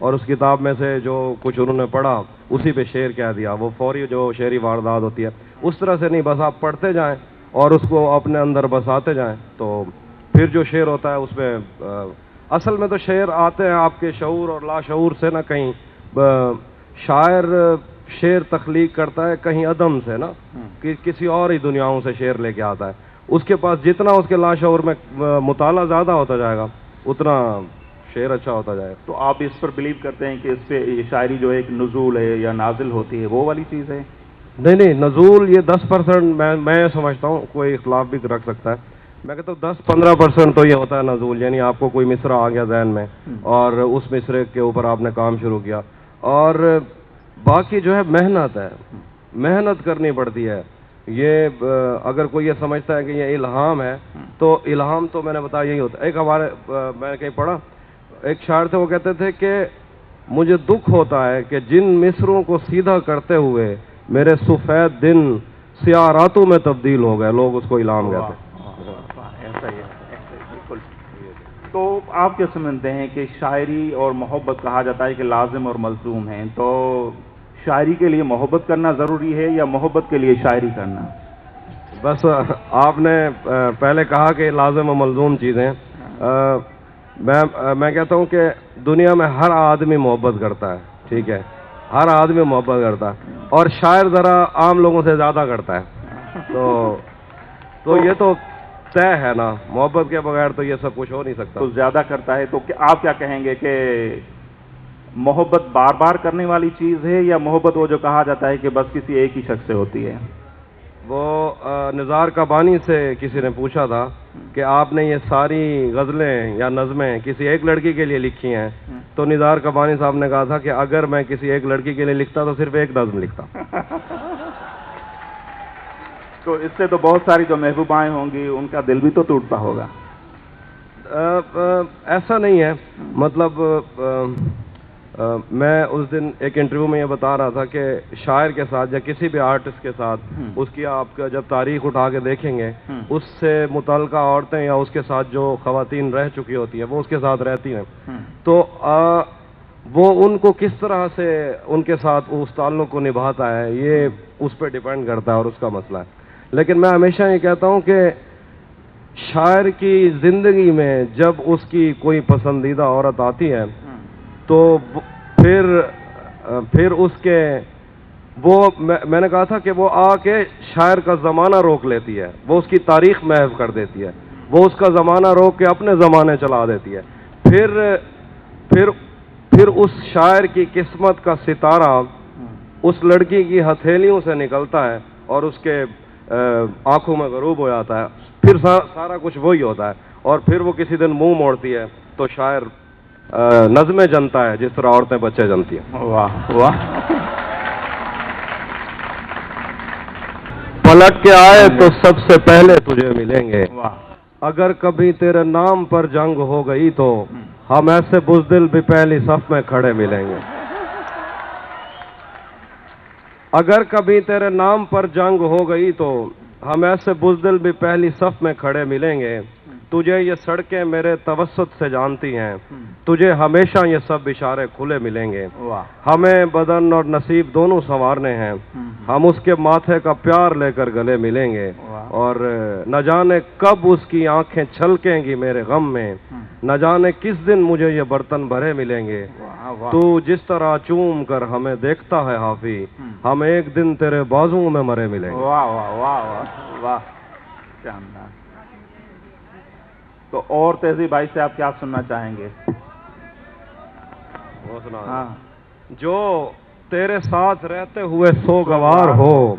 اور اس کتاب میں سے جو کچھ انہوں نے پڑھا اسی پہ شعر کہہ دیا. وہ فوری جو شعری واردات ہوتی ہے اس طرح سے نہیں, بس آپ پڑھتے جائیں اور اس کو اپنے اندر بساتے جائیں, تو پھر جو شعر ہوتا ہے اس میں اصل میں تو شعر آتے ہیں آپ کے شعور اور لاشعور سے نا, کہیں شاعر شعر تخلیق کرتا ہے کہیں عدم سے نا, کہ کسی اور ہی دنیاؤں سے شعر لے کے آتا ہے. اس کے پاس جتنا اس کے لاشعور میں مطالعہ زیادہ ہوتا جائے گا اتنا شعر اچھا ہوتا جائے گا. تو آپ اس پر بلیو کرتے ہیں کہ اس پہ یہ شاعری جو ایک نزول ہے یا نازل ہوتی ہے وہ والی چیز ہے؟ نہیں, نزول یہ 10% میں سمجھتا ہوں, کوئی اختلاف بھی رکھ سکتا ہے. میں کہتا ہوں 10-15% تو یہ ہوتا ہے نزول, یعنی آپ کو کوئی مصرع آ گیا ذہن میں اور اس مصرع کے اوپر آپ نے کام شروع کیا, اور باقی جو ہے محنت ہے, محنت کرنی پڑتی ہے. یہ اگر کوئی یہ سمجھتا ہے کہ یہ الہام ہے تو الہام تو میں نے بتایا یہی ہوتا ہے. ایک ہمارے میں نے کہیں پڑھا, ایک شاعر تھے, وہ کہتے تھے کہ مجھے دکھ ہوتا ہے کہ جن مصروں کو سیدھا کرتے ہوئے میرے سفید دن سیاہ راتوں میں تبدیل ہو گئے, لوگ اس کو الہام کہتے ہیں. ایسا ہی ہے, بالکل. تو آپ کیا سمجھتے ہیں کہ شاعری اور محبت کہا جاتا ہے کہ لازم اور ملزوم ہیں, تو شاعری کے لیے محبت کرنا ضروری ہے یا محبت کے لیے شاعری کرنا؟ بس آپ نے پہلے کہا کہ لازم و ملزوم چیزیں, میں کہتا ہوں کہ دنیا میں ہر آدمی محبت کرتا ہے, ٹھیک ہے, ہر آدمی محبت کرتا ہے, اور شاعر ذرا عام لوگوں سے زیادہ کرتا ہے. تو یہ تو طے ہے نا, محبت کے بغیر تو یہ سب کچھ ہو نہیں سکتا. تو زیادہ کرتا ہے, تو آپ کیا کہیں گے کہ محبت بار بار کرنے والی چیز ہے یا محبت وہ جو کہا جاتا ہے کہ بس کسی ایک ہی شخص سے ہوتی ہے؟ وہ نزار کبانی سے کسی نے پوچھا تھا کہ آپ نے یہ ساری غزلیں یا نظمیں کسی ایک لڑکی کے لیے لکھی ہیں, تو نزار کبانی صاحب نے کہا تھا کہ اگر میں کسی ایک لڑکی کے لیے لکھتا تو صرف ایک نظم لکھتا. تو اس سے تو بہت ساری جو محبوبائیں ہوں گی ان کا دل بھی تو ٹوٹتا ہوگا. ایسا نہیں ہے, مطلب میں اس دن ایک انٹرویو میں یہ بتا رہا تھا کہ شاعر کے ساتھ یا کسی بھی آرٹسٹ کے ساتھ اس کی آپ کا جب تاریخ اٹھا کے دیکھیں گے, اس سے متعلقہ عورتیں یا اس کے ساتھ جو خواتین رہ چکی ہوتی ہیں وہ اس کے ساتھ رہتی ہیں, تو وہ ان کو کس طرح سے ان کے ساتھ اس تعلق کو نبھاتا ہے یہ اس پہ ڈیپینڈ کرتا ہے اور اس کا مسئلہ ہے. لیکن میں ہمیشہ یہ کہتا ہوں کہ شاعر کی زندگی میں جب اس کی کوئی پسندیدہ عورت آتی ہے تو پھر اس کے وہ میں نے کہا تھا کہ وہ آ کے شاعر کا زمانہ روک لیتی ہے, وہ اس کی تاریخ محو کر دیتی ہے, وہ اس کا زمانہ روک کے اپنے زمانے چلا دیتی ہے. پھر اس شاعر کی قسمت کا ستارہ اس لڑکی کی ہتھیلیوں سے نکلتا ہے اور اس کے آنکھوں میں غروب ہو جاتا ہے. پھر سارا کچھ وہی ہوتا ہے, اور پھر وہ کسی دن منہ موڑتی ہے تو شاعر نظمیں جنتا ہے جس طرح عورتیں بچے جنتی ہیں. واہ واہ. پلٹ کے آئے تو سب سے پہلے تجھے ملیں گے, واہ. اگر کبھی تیرے نام پر جنگ ہو گئی تو ہم ایسے بزدل بھی پہلی صف میں کھڑے ملیں گے. اگر کبھی تیرے نام پر جنگ ہو گئی تو ہم ایسے بزدل بھی پہلی صف میں کھڑے ملیں گے. تجھے یہ سڑکیں میرے توسط سے جانتی ہیں, تجھے ہمیشہ یہ سب اشارے کھلے ملیں گے. ہمیں بدن اور نصیب دونوں سنوارنے ہیں, ہم اس کے ماتھے کا پیار لے کر گلے ملیں گے, اور نہ جانے کب اس کی آنکھیں چھلکیں گی میرے غم میں, نہ جانے کس دن مجھے یہ برتن بھرے ملیں گے. تو جس طرح چوم کر ہمیں دیکھتا ہے حافی, ہم ایک دن تیرے بازوؤں میں مرے ملیں گے. واہ واہ واہ واہ واہ, شاندار. تو اور تہذیب بھائی سے آپ کیا سننا چاہیں گے؟ ہاں. جو تیرے ساتھ رہتے ہوئے سوگوار ہو,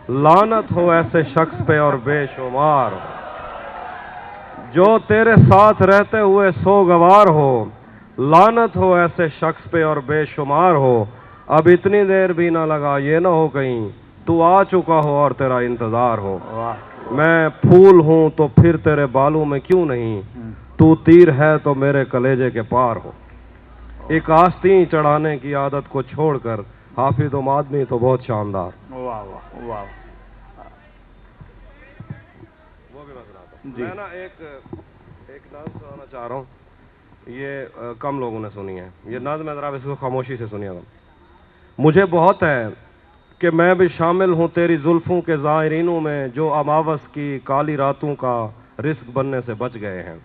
لعنت ہو ایسے شخص پہ اور بے شمار. جو تیرے ساتھ رہتے ہوئے سوگوار ہو, لعنت ہو ایسے شخص پہ اور بے شمار ہو. اب اتنی دیر بھی نہ لگا یہ نہ ہو کہیں تو آ چکا ہو اور تیرا انتظار ہو. میں پھول ہوں تو پھر تیرے بالوں میں کیوں نہیں, تو تیر ہے تو میرے کلیجے کے پار ہو. ایک آستین چڑھانے کی عادت کو چھوڑ کر حافظ و آدمی تو بہت شاندار. واہ واہ واہ. وہ بھی میں سناتا ہوں. میں نا ایک نظم سنانا چاہ رہا ہوں. یہ کم لوگوں نے سنی ہے. یہ نظم ہے، ذرا اس کو خاموشی سے سنیے گا. مجھے بہت ہے کہ میں بھی شامل ہوں تیری زلفوں کے زائرینوں میں جو اماوس کی کالی راتوں کا رزق بننے سے بچ گئے ہیں.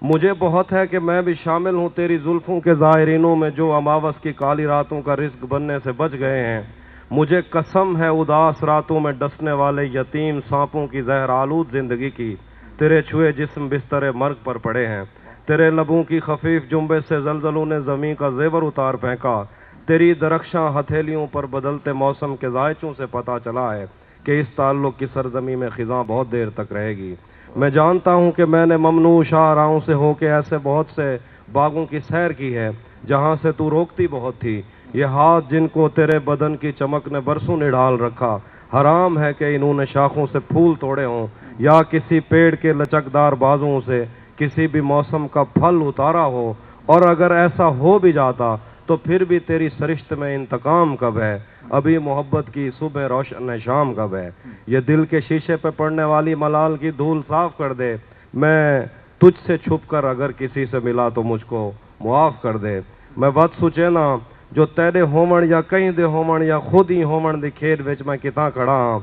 مجھے بہت ہے کہ میں بھی شامل ہوں تیری زلفوں کے زائرینوں میں جو اماوس کی کالی راتوں کا رزق بننے سے بچ گئے ہیں. مجھے قسم ہے اداس راتوں میں ڈسنے والے یتیم سانپوں کی زہر آلود زندگی کی، تیرے چھوئے جسم بستر مرگ پر پڑے ہیں. تیرے لبوں کی خفیف جنبش سے زلزلوں نے زمین کا زیور اتار پھینکا. تیری درخشاں ہتھیلیوں پر بدلتے موسم کے ذائچوں سے پتہ چلا ہے کہ اس تعلق کی سرزمین میں خزاں بہت دیر تک رہے گی. میں جانتا ہوں کہ میں نے ممنوع شاہراہوں سے ہو کے ایسے بہت سے باغوں کی سیر کی ہے جہاں سے تو روکتی بہت تھی. یہ ہاتھ جن کو تیرے بدن کی چمک نے برسوں نڈھال رکھا، حرام ہے کہ انہوں نے شاخوں سے پھول توڑے ہوں یا کسی پیڑ کے لچکدار بازوں سے کسی بھی موسم کا پھل اتارا ہو. اور اگر ایسا ہو بھی جاتا تو پھر بھی تیری سرشت میں انتقام کب ہے؟ ابھی محبت کی صبح روشن شام کب ہے؟ یہ دل کے شیشے پہ پڑنے والی ملال کی دھول صاف کر دے. میں تجھ سے چھپ کر اگر کسی سے ملا تو مجھ کو معاف کر دے. میں بد سوچے نا جو تیرے ہومن یا کہیں دے ہومن یا خود ہی ہومن دی کھیت وچ میں کتاں کھڑا ہاں.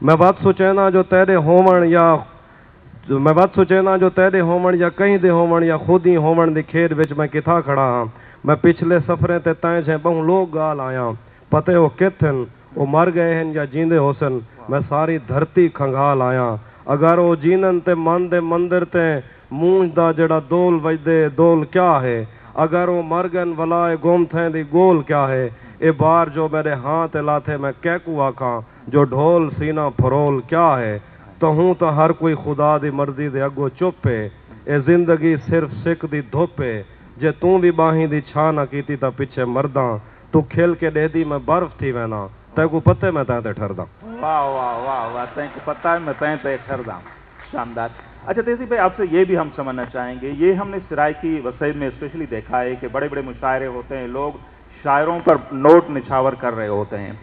میں بد سوچے نا جو تیرے ہومن یا میں بات سوچے نا جو تیرے ہومن یا کہیں دے ہومن یا خود ہی ہومن دی کھیت وچ میں کتھا کھڑا ہاں. میں پچھلے سفریں تے تائیں سے بہوں لوگ گال آیا، پتے وہ کتھن وہ مر گئے ہیں یا جیندے ہوسن. میں ساری دھرتی کھنگال آیا. اگر وہ جینن تے من دے مندر تے مونج دا جڑا دول وجدے دول کیا ہے؟ اگر وہ مرگن ولائے گم تھیں دی گول کیا ہے؟ اے بار جو میرے ہاتھ لاتھے میں کیکو آکھاں جو ڈھول سینہ پھرول کیا ہے؟ تو ہوں تو ہر کوئی خدا دی مرضی دے اگو چپ ہے. اے زندگی صرف سکھ دی دھوپ ہے. جے توں بھی باہیں دی چھا نہ کیتی تا پیچھے مرداں. تو کھل کے دے دی میں برف تھی وینا تے کو پتے میں تے ٹھرداں. واہ واہ واہ واہ، تین کو پتہ ہے میں تے ٹھرداں. شاندار. اچھا تیسی بھائی، آپ سے یہ بھی ہم سمجھنا چاہیں گے، یہ ہم نے سرائکی وسائل میں اسپیشلی دیکھا ہے کہ بڑے بڑے مشاعرے ہوتے ہیں، لوگ شاعروں پر نوٹ نچھاور کر رہے ہوتے ہیں،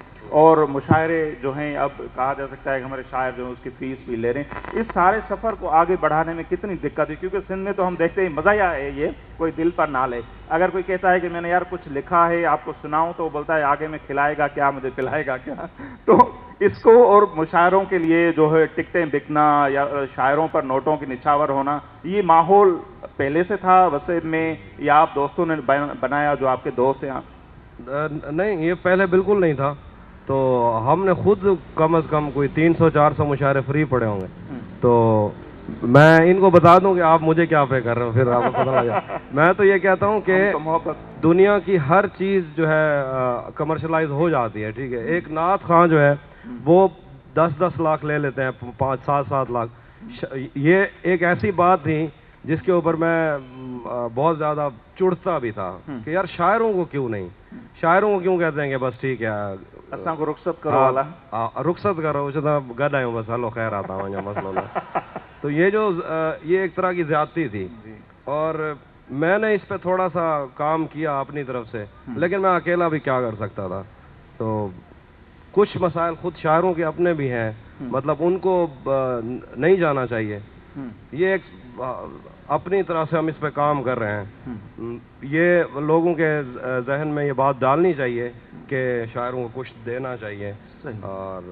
اور مشاعرے جو ہیں اب کہا جا سکتا ہے کہ ہمارے شاعر جو ہیں اس کی فیس بھی لے رہے ہیں. اس سارے سفر کو آگے بڑھانے میں کتنی دقت ہے؟ کیونکہ سندھ میں تو ہم دیکھتے ہیں مزہ ہے، یہ کوئی دل پر نہ لے. اگر کوئی کہتا ہے کہ میں نے یار کچھ لکھا ہے آپ کو سناؤں تو وہ بولتا ہے آگے میں کھلائے گا کیا، مجھے پلائے گا کیا. تو اس کو اور مشاعروں کے لیے جو ہے ٹکٹیں بکنا یا شاعروں پر نوٹوں کی نچھاور ہونا، یہ ماحول پہلے سے تھا وسائل میں یا آپ دوستوں نے بنایا جو آپ کے دوست ہیں؟ نہیں، یہ پہلے بالکل نہیں تھا. تو ہم نے خود کم از کم کوئی 300-400 مشاعرے فری پڑے ہوں گے. تو میں ان کو بتا دوں کہ آپ مجھے کیا پے کر رہے ہو، پھر آپ کو پتہ لگ جائے. میں تو یہ کہتا ہوں کہ دنیا کی ہر چیز جو ہے کمرشلائز ہو جاتی ہے. ٹھیک ہے، ایک نعت خواں جو ہے وہ 10-10 لاکھ لے لیتے ہیں، 5-7 لاکھ. یہ ایک ایسی بات تھی جس کے اوپر میں بہت زیادہ چڑھتا بھی تھا کہ یار شاعروں کو کیوں نہیں، شاعروں کو کیوں کہتے ہیں کہ بس ٹھیک ہے اساں کو رخصت کرو والا، رخصت کرو گڈ آئے ہوں بس ہلو خیر آتا ہوں مسئلہ. تو یہ ایک طرح کی زیادتی تھی، اور میں نے اس پہ تھوڑا سا کام کیا اپنی طرف سے، لیکن میں اکیلا بھی کیا کر سکتا تھا. تو کچھ مسائل خود شاعروں کے اپنے بھی ہیں، مطلب ان کو نہیں جانا چاہیے. یہ ایک اپنی طرح سے ہم اس پہ کام کر رہے ہیں. یہ لوگوں کے ذہن میں یہ بات ڈالنی چاہیے کہ شاعروں کو کچھ دینا چاہیے، اور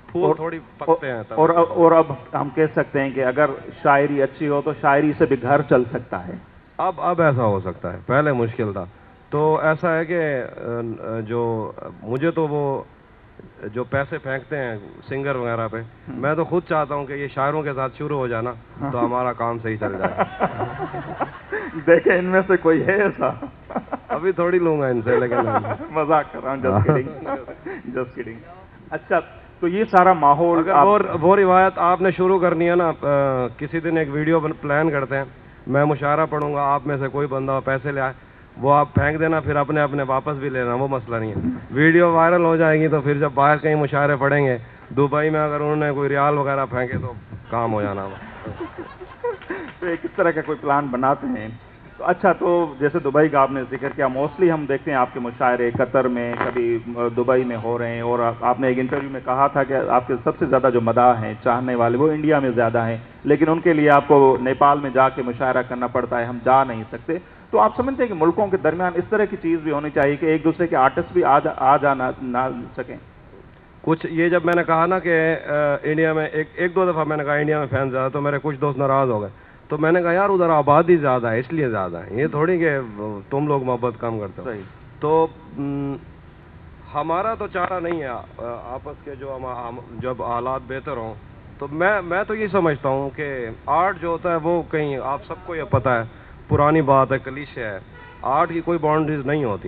پھول تھوڑی پکتے ہیں. اور اب ہم کہہ سکتے ہیں کہ اگر شاعری اچھی ہو تو شاعری سے بھی گھر چل سکتا ہے. اب ایسا ہو سکتا ہے، پہلے مشکل تھا. تو ایسا ہے کہ جو مجھے تو وہ جو پیسے پھینکتے ہیں سنگر وغیرہ پہ، میں تو خود چاہتا ہوں کہ یہ شاعروں کے ساتھ شروع ہو جانا تو ہمارا کام صحیح چل جائے. دیکھیں ان میں سے کوئی ہے ایسا؟ ابھی تھوڑی لوں گا ان سے، لیکن مذاق کر رہا ہوں، جسٹ کڈنگ. اچھا، تو یہ سارا ماحول وہ روایت آپ نے شروع کرنی ہے نا، کسی دن ایک ویڈیو پلان کرتے ہیں، میں مشاعرہ پڑھوں گا، آپ میں سے کوئی بندہ پیسے لے آئے، وہ آپ پھینک دینا، پھر اپنے واپس بھی لینا، وہ مسئلہ نہیں ہے. ویڈیو وائرل ہو جائے گی تو پھر جب باہر کہیں مشاعرے پڑیں گے دبئی میں، اگر انہوں نے کوئی ریال وغیرہ پھینکے تو کام ہو جانا. تو ایک اس طرح کا کوئی پلان بناتے ہیں. تو اچھا، تو جیسے دبئی کا آپ نے ذکر کیا، موسٹلی ہم دیکھتے ہیں آپ کے مشاعرے قطر میں، کبھی دبئی میں ہو رہے ہیں، اور آپ نے ایک انٹرویو میں کہا تھا کہ آپ کے سب سے زیادہ جو مداح ہیں، چاہنے والے، وہ انڈیا میں زیادہ ہیں، لیکن ان کے لیے آپ کو نیپال میں جا کے مشاعرہ کرنا پڑتا ہے، ہم جا نہیں سکتے. تو آپ سمجھتے ہیں کہ ملکوں کے درمیان اس طرح کی چیز بھی ہونی چاہیے کہ ایک دوسرے کے آرٹسٹ بھی آ جا نہ سکیں؟ کچھ یہ جب میں نے کہا نا کہ انڈیا میں ایک دو دفعہ میں نے کہا انڈیا میں فین زیادہ، تو میرے کچھ دوست ناراض ہو گئے. تو میں نے کہا یار ادھر آبادی زیادہ ہے اس لیے زیادہ ہے، یہ تھوڑی کہ تم لوگ محبت کم کرتے ہو. صحیح. تو ہمارا تو چارہ نہیں ہے آپس کے، جو جب حالات بہتر ہوں تو میں تو یہ سمجھتا ہوں کہ آرٹ جو ہوتا ہے وہ کہیں، آپ سب کو یہ پتہ ہے، پرانی بات ہے، کلیشے ہے، آرٹ کی کوئی باؤنڈریز نہیں ہوتی.